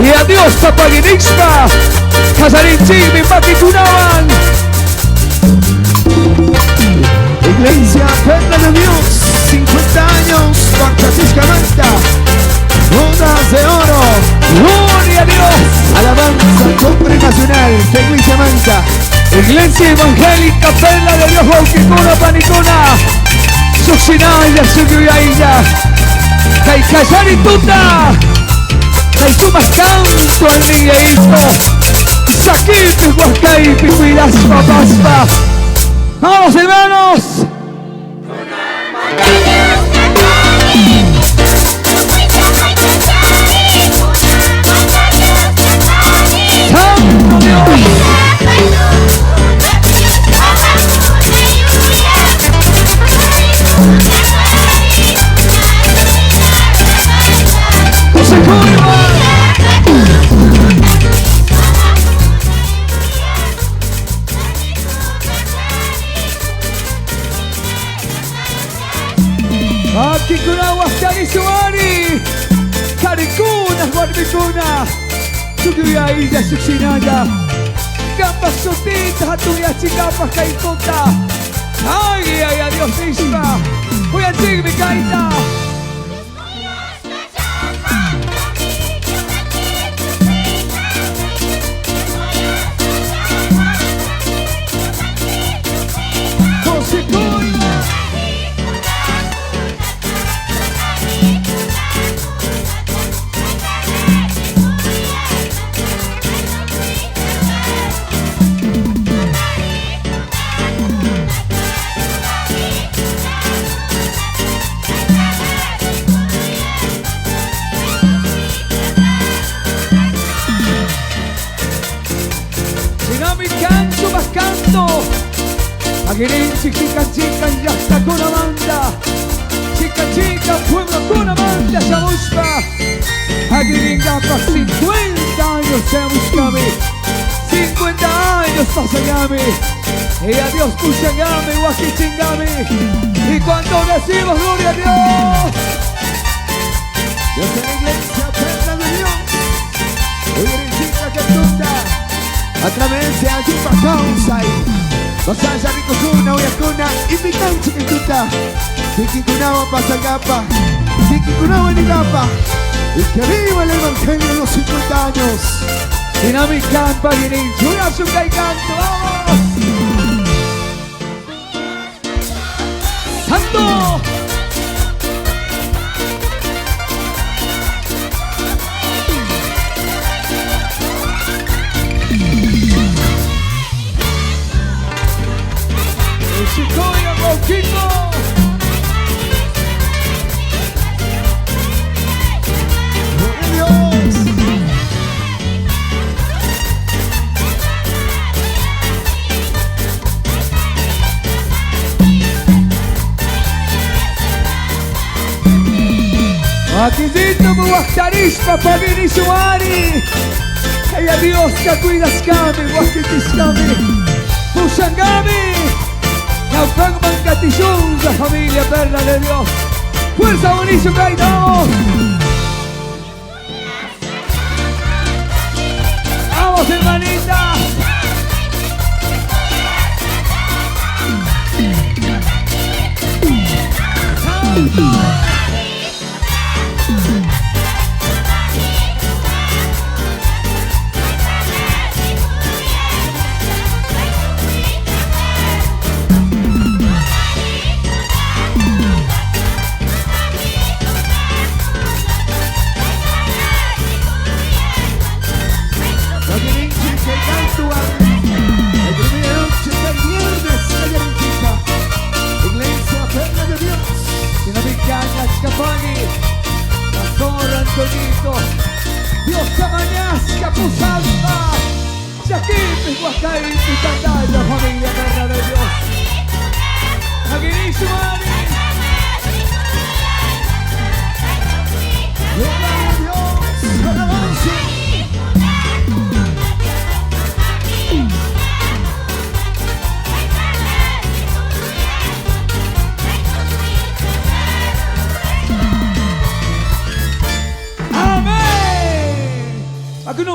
Y adiós Papaguinixpa, Casarinchigmi, Paquitunaban. Iglesia Perla de Dios, 50 años, Juan Francisco Manta, bodas de oro, Gloria a Dios. alabanza congregacional de Iglesia Manta. Iglesia Evangélica Perla de Dios, Bauticuna, Panicuna, Suxinaya, Suyuyaya, Caicayarituta, Caitumas canto al Miguelito, Saquipi, Huacaipi, Cuidaspa, Paspa. ¡Vamos, hermanos! ¡Santo Dios! Akikuna Huascani Suari, Caricuna, Guarbicuna, Suyuya Illa Suxinaya, Capas Sotitas, Atuya Chicapas Caicota, ay, ay, adiós misma, voy a seguir mi caita. Aguirín, chica, chica, ya está con Amanda. Chica, chica, pueblo con Amanda, ya busca. Aguirín, gapa, 50 años se buscame. 50 años pasagame. Y adiós, puchangame, guaquichingame. Y cuando decimos gloria a Dios. Dios en la iglesia, Perla de Dios. Aguirín, chica, que tunda. A través de allí causa Masaya Ricocuna, Uyacuna, y Picanchi que tuta. Tiquicunao Pasagapa, Tiquicunao en Igapa. Y que viva el evangelio de los 50 años. Dinámica, Aguirín, Chura, Zucca y canto, vamos. ¡Santo! Chicoya, Bauquito. Dios. Aquisito, Muactarispa, Pavini, Suari. Ella Dios que cuidas, Kami, Huaquitiscami, Pusangami. Naufrag Mancatizón, la familia Perla de Dios. Fuerza Bonicio Caidamos. Vamos, hermanita. Dios Cabañasca, Pusalma, Yaquipi, Huacay, y Candaya, familia Perla de Dios. Aguirín, Suari. Gloria a Dios, alabanza. Aquí no